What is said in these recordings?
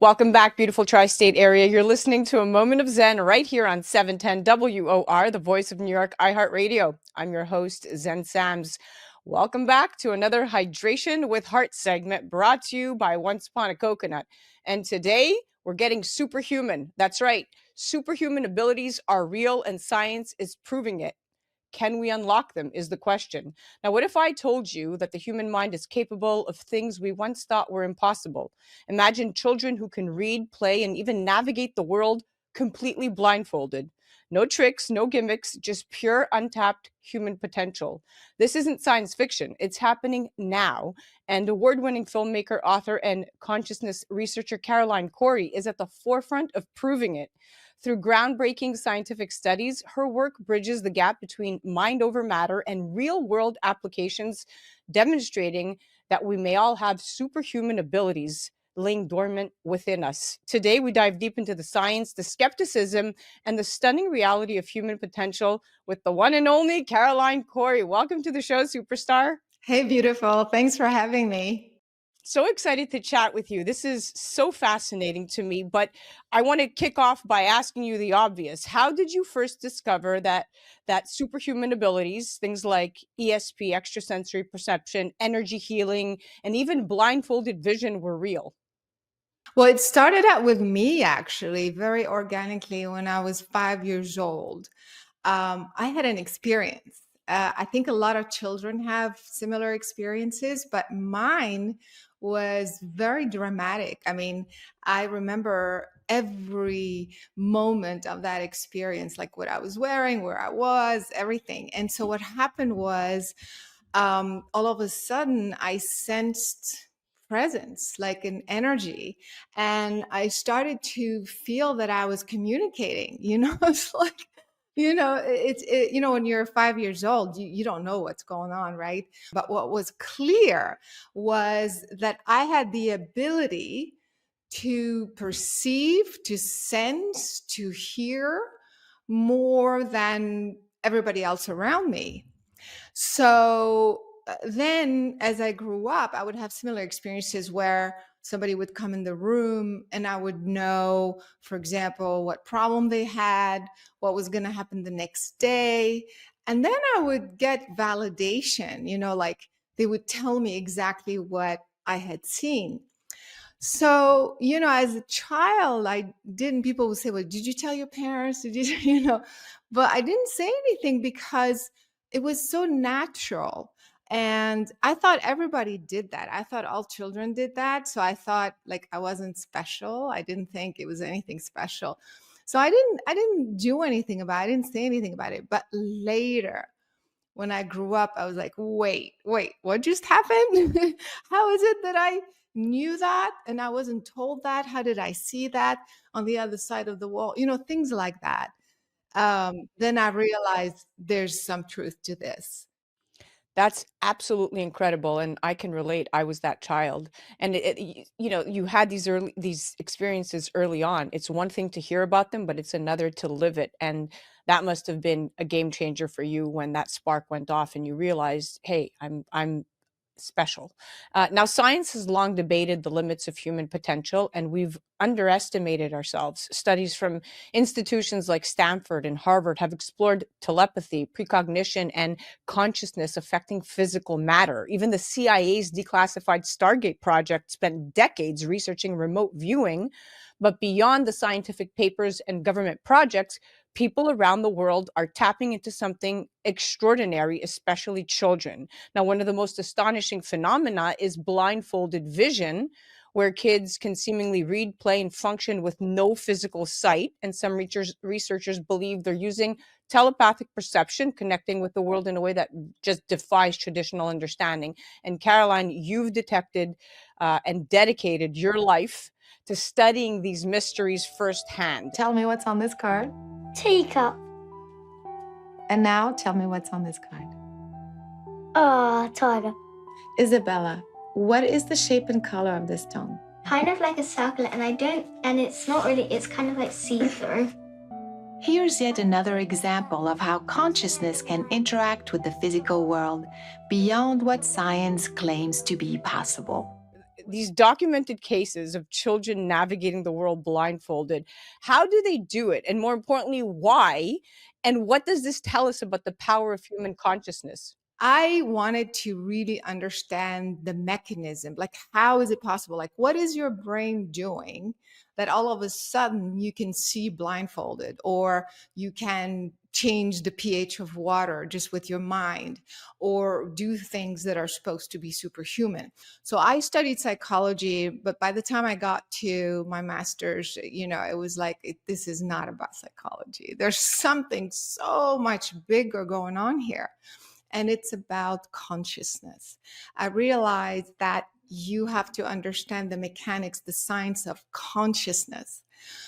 Welcome back, beautiful tri-state area. You're listening to A Moment of Zen right here on 710 WOR, the voice of New York, iHeartRadio. I'm your host, Zen Sams. Welcome back to another Hydration with Heart segment brought to you by Once Upon a Coconut. And today we're getting superhuman. That's right. Superhuman abilities are real and science is proving it. Can we unlock them is the question. Now, what if I told you that the human mind is capable of things we once thought were impossible? Imagine children who can read, play, and even navigate the world completely blindfolded. No tricks, no gimmicks, just pure untapped human potential. This isn't science fiction. It's happening now. And award-winning filmmaker, author, and consciousness researcher Caroline Cory is at the forefront of proving it. Through groundbreaking scientific studies, her work bridges the gap between mind over matter and real-world applications, demonstrating that we may all have superhuman abilities laying dormant within us. Today, we dive deep into the science, the skepticism, and the stunning reality of human potential with the one and only Caroline Cory. Welcome to the show, superstar. Hey, beautiful. Thanks for having me. So excited to chat with you. This is so fascinating to me, but I want to kick off by asking you the obvious. How did you first discover that superhuman abilities, things like ESP, extrasensory perception, energy healing, and even blindfolded vision were real? Well, it started out with me actually, very organically when I was 5 years old. I had an experience. I think a lot of children have similar experiences, but mine was very dramatic. I mean, I remember every moment of that experience, like what I was wearing, where I was, everything. And so what happened was all of a sudden I sensed presence, like an energy. And I started to feel that I was communicating, it's like, when you're 5 years old, you don't know what's going on, right? But what was clear was that I had the ability to perceive, to sense, to hear more than everybody else around me. So then, as I grew up, I would have similar experiences where somebody would come in the room and I would know, for example, what problem they had, what was going to happen the next day. And then I would get validation, like they would tell me exactly what I had seen. So, as a child, people would say, well, did you tell your parents? Did you, but I didn't say anything because it was so natural. And I thought everybody did that. I thought all children did that. So I thought like I wasn't special. I didn't think it was anything special. So I didn't do anything about it. I didn't say anything about it. But later, when I grew up, I was like, wait, what just happened? How is it that I knew that and I wasn't told that? How did I see that on the other side of the wall? Things like that. Then I realized there's some truth to this. That's absolutely incredible, and I can relate. I was that child, and you had these experiences early on. It's one thing to hear about them, but it's another to live it, and that must have been a game changer for you when that spark went off and you realized, hey, I'm special. Now, science has long debated the limits of human potential, and we've underestimated ourselves. Studies from institutions like Stanford and Harvard have explored telepathy, precognition, and consciousness affecting physical matter. Even the CIA's declassified Stargate project spent decades researching remote viewing. But beyond the scientific papers and government projects, people around the world are tapping into something extraordinary, especially children. Now, one of the most astonishing phenomena is blindfolded vision, where kids can seemingly read, play, and function with no physical sight. And some researchers believe they're using telepathic perception, connecting with the world in a way that just defies traditional understanding. And Caroline, you've detected and dedicated your life to studying these mysteries firsthand. Tell me what's on this card. Teacup. And now tell me what's on this card. Tiger. Isabella, what is the shape and color of this stone? Kind of like a circle, and it's not really, it's kind of like see-through. Here's yet another example of how consciousness can interact with the physical world beyond what science claims to be possible. these documented cases of children navigating the world blindfolded, how do they do it? And more importantly, why? And what does this tell us about the power of human consciousness? I wanted to really understand the mechanism. Like, how is it possible? Like, what is your brain doing that all of a sudden you can see blindfolded, or you can change the pH of water just with your mind, or do things that are supposed to be superhuman? So I studied psychology, but by the time I got to my master's, it was like, this is not about psychology. There's something so much bigger going on here. And it's about consciousness. I realized that you have to understand the mechanics, the science of consciousness.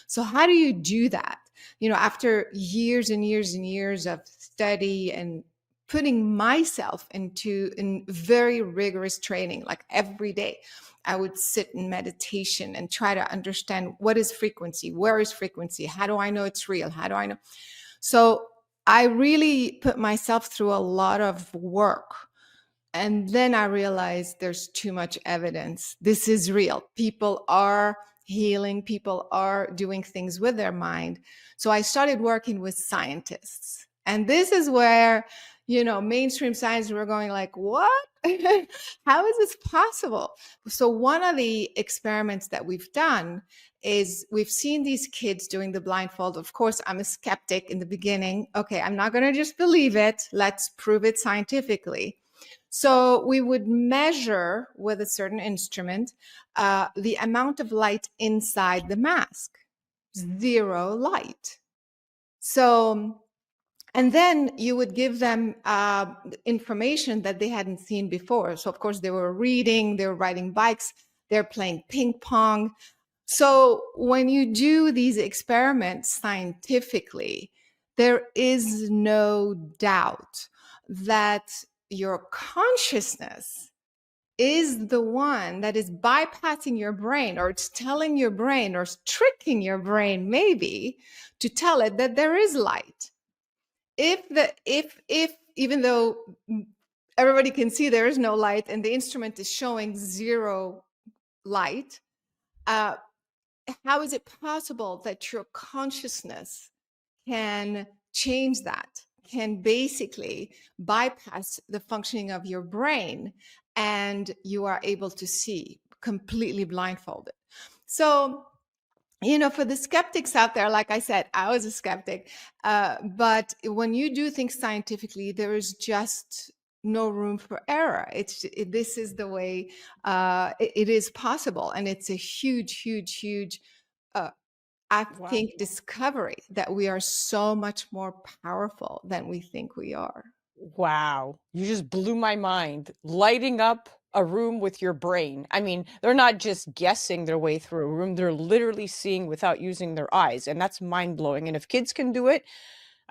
So how do you do that? After years and years and years of study and putting myself in very rigorous training, like every day, I would sit in meditation and try to understand, what is frequency? Where is frequency? How do I know it's real? How do I know? So I really put myself through a lot of work. And then I realized there's too much evidence. This is real. People are healing. People are doing things with their mind. So I started working with scientists. And this is where, mainstream science, we're going like, what? How is this possible? So one of the experiments that we've done is we've seen these kids doing the blindfold. Of course, I'm a skeptic in the beginning. Okay, I'm not going to just believe it. Let's prove it scientifically. So we would measure with a certain instrument the amount of light inside the mask. 0 light. So, and then you would give them information that they hadn't seen before. So of course they were reading, they were riding bikes, they're playing ping pong. So when you do these experiments scientifically, there is no doubt that your consciousness is the one that is bypassing your brain, or it's telling your brain, or it's tricking your brain maybe, to tell it that there is light. If even though everybody can see there is no light and the instrument is showing 0 light, how is it possible that your consciousness can change that, can basically bypass the functioning of your brain, and you are able to see completely blindfolded? So, for the skeptics out there, like I said, I was a skeptic, but when you do things scientifically, there is just no room for error. This is the way it is possible, and it's a huge, huge, huge, I Wow. think, discovery that we are so much more powerful than we think we are. Wow. You just blew my mind. Lighting up a room with your brain. I mean, they're not just guessing their way through a room, they're literally seeing without using their eyes. And that's mind blowing. And if kids can do it,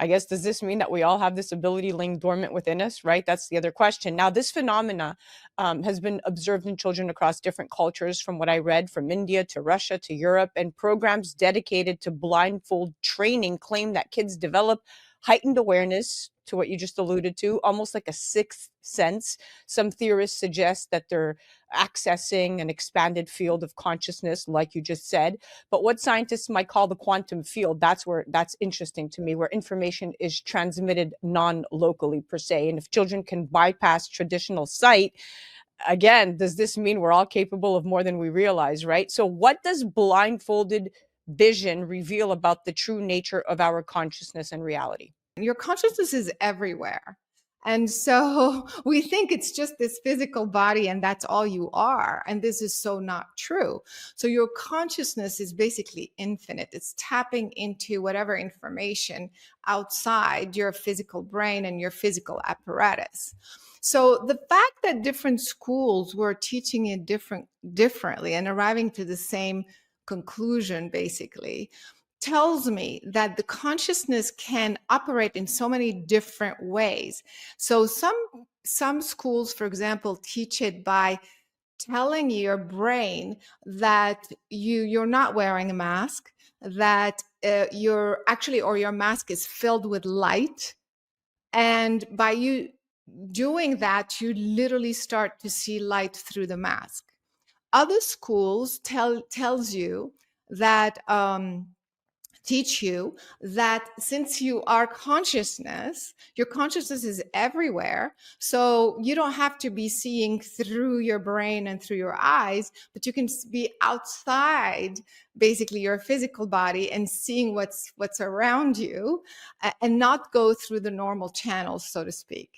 I guess, does this mean that we all have this ability laying dormant within us, right? That's the other question. Now, this phenomena has been observed in children across different cultures, from what I read, from India to Russia to Europe, and programs dedicated to blindfold training claim that kids develop heightened awareness, to what you just alluded to, almost like a sixth sense. Some theorists suggest that they're accessing an expanded field of consciousness, like you just said. But what scientists might call the quantum field, that's interesting to me, where information is transmitted non-locally per se. And if children can bypass traditional sight, again, does this mean we're all capable of more than we realize, right? So what does blindfolded vision reveal about the true nature of our consciousness and reality? Your consciousness is everywhere. And so we think it's just this physical body and that's all you are. And this is so not true. So your consciousness is basically infinite. It's tapping into whatever information outside your physical brain and your physical apparatus. So the fact that different schools were teaching it differently and arriving to the same conclusion, basically, tells me that the consciousness can operate in so many different ways. So some schools, for example, teach it by telling your brain that you're not wearing a mask, that you're actually, or your mask is filled with light, and by you doing that, you literally start to see light through the mask. Other schools tells you that teach you that since you are consciousness, your consciousness is everywhere. So you don't have to be seeing through your brain and through your eyes, but you can be outside basically your physical body and seeing what's around you, and not go through the normal channels, so to speak.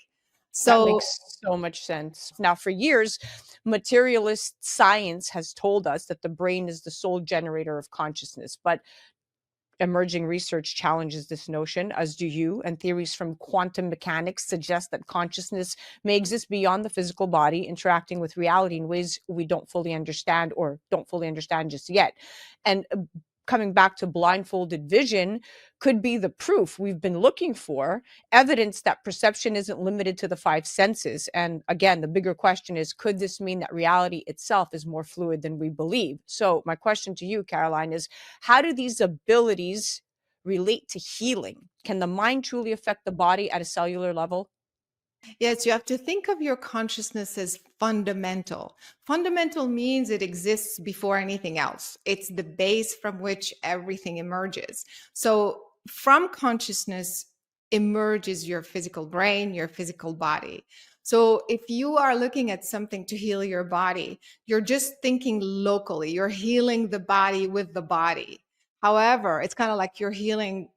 That So makes so much sense. Now, for years, materialist science has told us that the brain is the sole generator of consciousness, but emerging research challenges this notion, as do you, and theories from quantum mechanics suggest that consciousness may exist beyond the physical body, interacting with reality in ways we don't fully understand or don't fully understand just yet. And coming back to blindfolded vision could be the proof we've been looking for, evidence that perception isn't limited to the five senses. And again, the bigger question is, could this mean that reality itself is more fluid than we believe? So my question to you, Caroline, is how do these abilities relate to healing? Can the mind truly affect the body at a cellular level? yes, you have to think of your consciousness as fundamental. Fundamental means it exists before anything else. It's the base from which everything emerges. So from consciousness emerges your physical brain, your physical body. So if you are looking at something to heal your body, you're just thinking locally. You're healing the body with the body. However, it's kind of like you're healing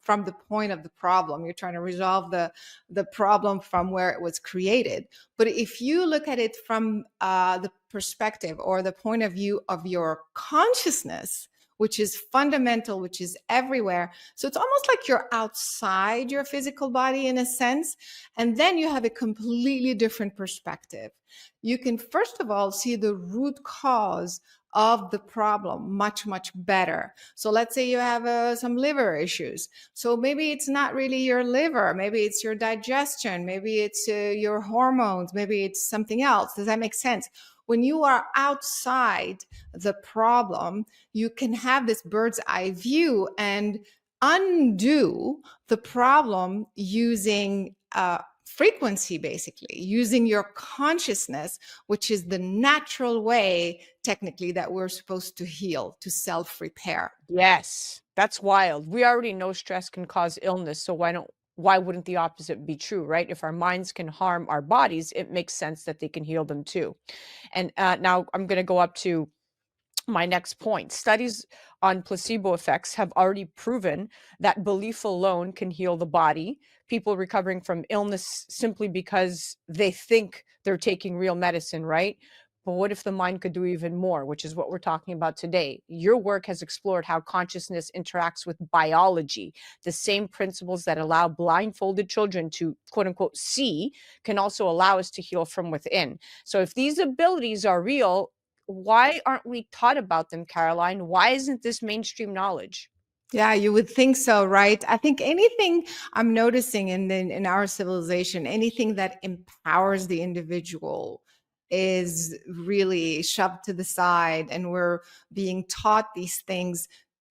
from the point of the problem. You're trying to resolve the problem from where it was created. But if you look at it from the perspective or the point of view of your consciousness, which is fundamental, which is everywhere. So it's almost like you're outside your physical body in a sense. And then you have a completely different perspective. You can, first of all, see the root cause of the problem much, much better. So let's say you have some liver issues. So maybe it's not really your liver. Maybe it's your digestion. Maybe it's your hormones. Maybe it's something else. Does that make sense? When you are outside the problem, you can have this bird's eye view and undo the problem using frequency, basically using your consciousness, which is the natural way technically that we're supposed to heal, to self-repair. Yes, that's wild. We already know stress can cause illness, so why wouldn't the opposite be true, right? If our minds can harm our bodies, it makes sense that they can heal them too. And now I'm going to go up to my next point. Studies on placebo effects have already proven that belief alone can heal the body. People recovering from illness simply because they think they're taking real medicine, right? But what if the mind could do even more, which is what we're talking about today? Your work has explored how consciousness interacts with biology. The same principles that allow blindfolded children to quote unquote see can also allow us to heal from within. So if these abilities are real, why aren't we taught about them, Caroline? Why isn't this mainstream knowledge? Yeah, you would think so, right? I think anything I'm noticing in our civilization, anything that empowers the individual is really shoved to the side, and we're being taught these things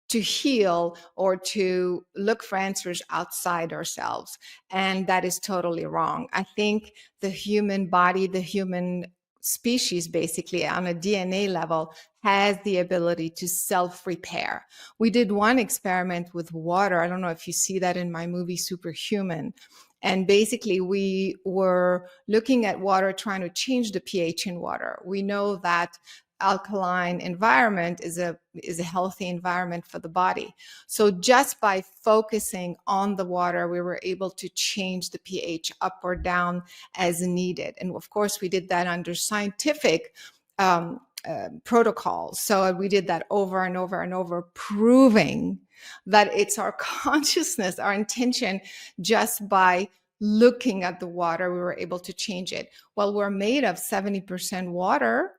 to heal or to look for answers outside ourselves. And that is totally wrong. I think the human body, the human species, basically on a DNA level, has the ability to self-repair. We did one experiment with water. I don't know if you see that in my movie Superhuman. And basically, we were looking at water, trying to change the pH in water. We know that alkaline environment is a healthy environment for the body. So just by focusing on the water, we were able to change the pH up or down as needed. And of course, we did that under scientific protocols. So we did that over and over and over, proving that it's our consciousness, our intention, just by looking at the water, we were able to change it. Well, we're made of 70% water.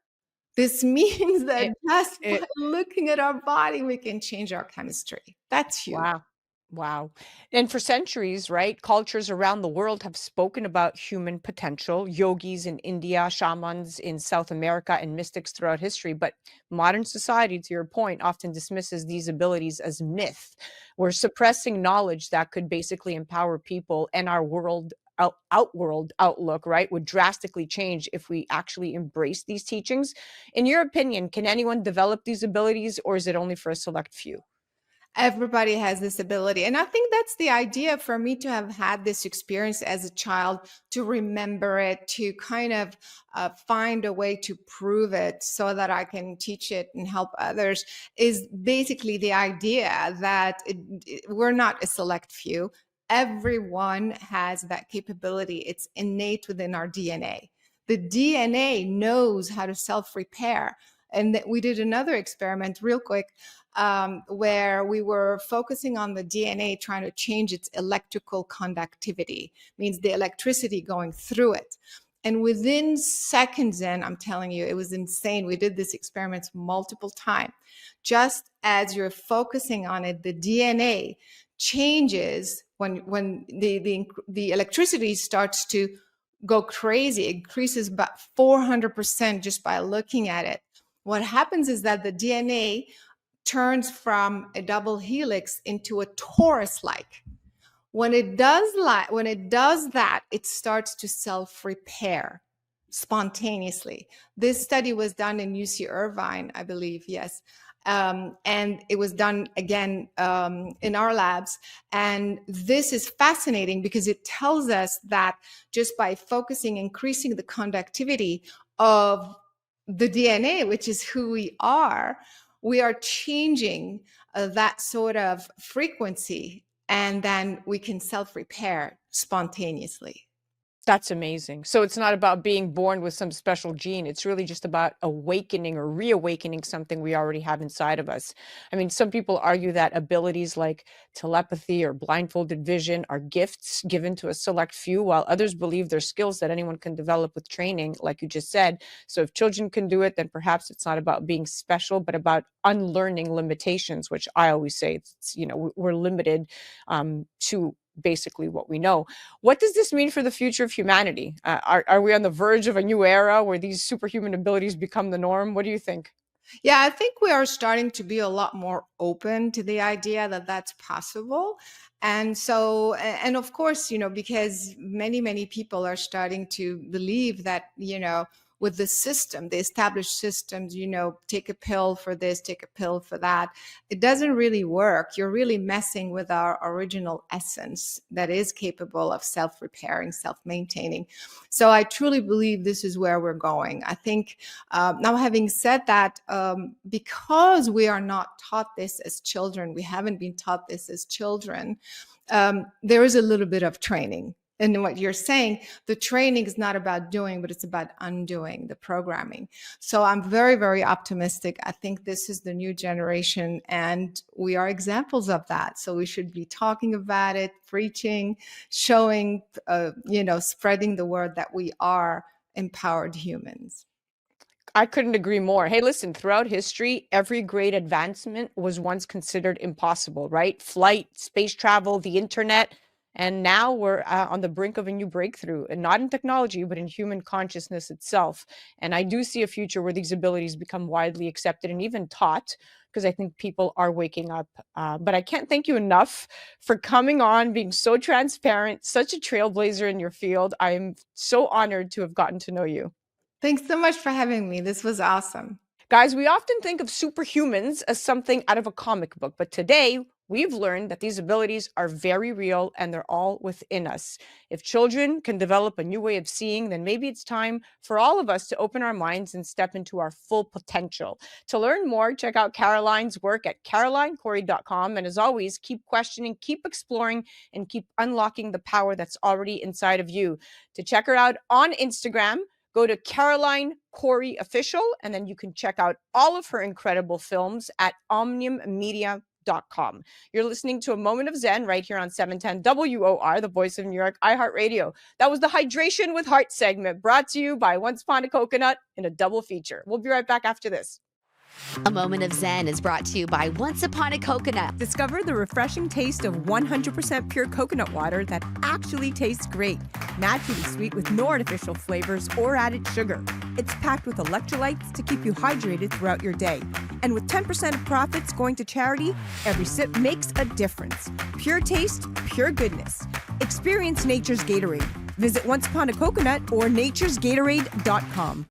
This means that It, just by it, looking at our body, we can change our chemistry. That's huge. wow. Wow. And for centuries, right, cultures around the world have spoken about human potential, yogis in India, shamans in South America, and mystics throughout history. But modern society, to your point, often dismisses these abilities as myth. We're suppressing knowledge that could basically empower people and our world outworld outlook, right, would drastically change if we actually embrace these teachings. In your opinion, can anyone develop these abilities, or is it only for a select few? Everybody has this ability. And I think that's the idea for me to have had this experience as a child, to remember it, to kind of find a way to prove it so that I can teach it and help others, is basically the idea that we're not a select few. Everyone has that capability. It's innate within our DNA. The DNA knows how to self-repair. And we did another experiment real quick, where we were focusing on the DNA, trying to change its electrical conductivity, means the electricity going through it. And within seconds, and I'm telling you, it was insane. We did this experiment multiple times. Just as you're focusing on it, the DNA changes when the electricity starts to go crazy. It increases about 400% just by looking at it. What happens is that the DNA turns from a double helix into a torus-like. When it does that, it starts to self-repair spontaneously. This study was done in UC Irvine, I believe, yes. And it was done again in our labs. And this is fascinating because it tells us that just by focusing, increasing the conductivity of the DNA, which is who we are changing that sort of frequency, and then we can self-repair spontaneously. That's amazing. So it's not about being born with some special gene. It's really just about awakening or reawakening something we already have inside of us. I mean, some people argue that abilities like telepathy or blindfolded vision are gifts given to a select few, while others believe they're skills that anyone can develop with training, like you just said. So if children can do it, then perhaps it's not about being special, but about unlearning limitations, which I always say, we're limited to basically what we know. What does this mean for the future of humanity? Are we on the verge of a new era where these superhuman abilities become the norm? What do you think? Yeah, I think we are starting to be a lot more open to the idea that that's possible. And so, and of course, because many people are starting to believe that, with the system, the established systems, take a pill for this, take a pill for that. It doesn't really work. You're really messing with our original essence that is capable of self-repairing, self-maintaining. So I truly believe this is where we're going. I think now, having said that, because we are not taught this as children, we haven't been taught this as children, there is a little bit of training. And what you're saying, the training is not about doing, but it's about undoing the programming. So I'm very, very optimistic. I think this is the new generation, and we are examples of that. So we should be talking about it, preaching, showing, spreading the word that we are empowered humans. I couldn't agree more. Hey, listen, throughout history, every great advancement was once considered impossible, right? Flight, space travel, the internet. And now we're on the brink of a new breakthrough, and not in technology, but in human consciousness itself. And I do see a future where these abilities become widely accepted and even taught, because I think people are waking up. But I can't thank you enough for coming on, being so transparent, such a trailblazer in your field. I'm so honored to have gotten to know you. Thanks so much for having me. This was awesome. Guys, we often think of superhumans as something out of a comic book, but today we've learned that these abilities are very real and they're all within us. If children can develop a new way of seeing, then maybe it's time for all of us to open our minds and step into our full potential. To learn more, check out Caroline's work at carolinecory.com. And as always, keep questioning, keep exploring, and keep unlocking the power that's already inside of you. To check her out on Instagram, go to Caroline Cory Official, and then you can check out all of her incredible films at omniummedia.com. You're listening to A Moment of Zen right here on 710 WOR, the voice of New York, iHeartRadio. That was the Hydration with Heart segment, brought to you by Once Upon a Coconut in a double feature. We'll be right back after this. A Moment of Zen is brought to you by Once Upon a Coconut. Discover the refreshing taste of 100% pure coconut water that actually tastes great. Naturally sweet with no artificial flavors or added sugar. It's packed with electrolytes to keep you hydrated throughout your day. And with 10% of profits going to charity, every sip makes a difference. Pure taste, pure goodness. Experience nature's Gatorade. Visit Once Upon a Coconut or naturesgatorade.com.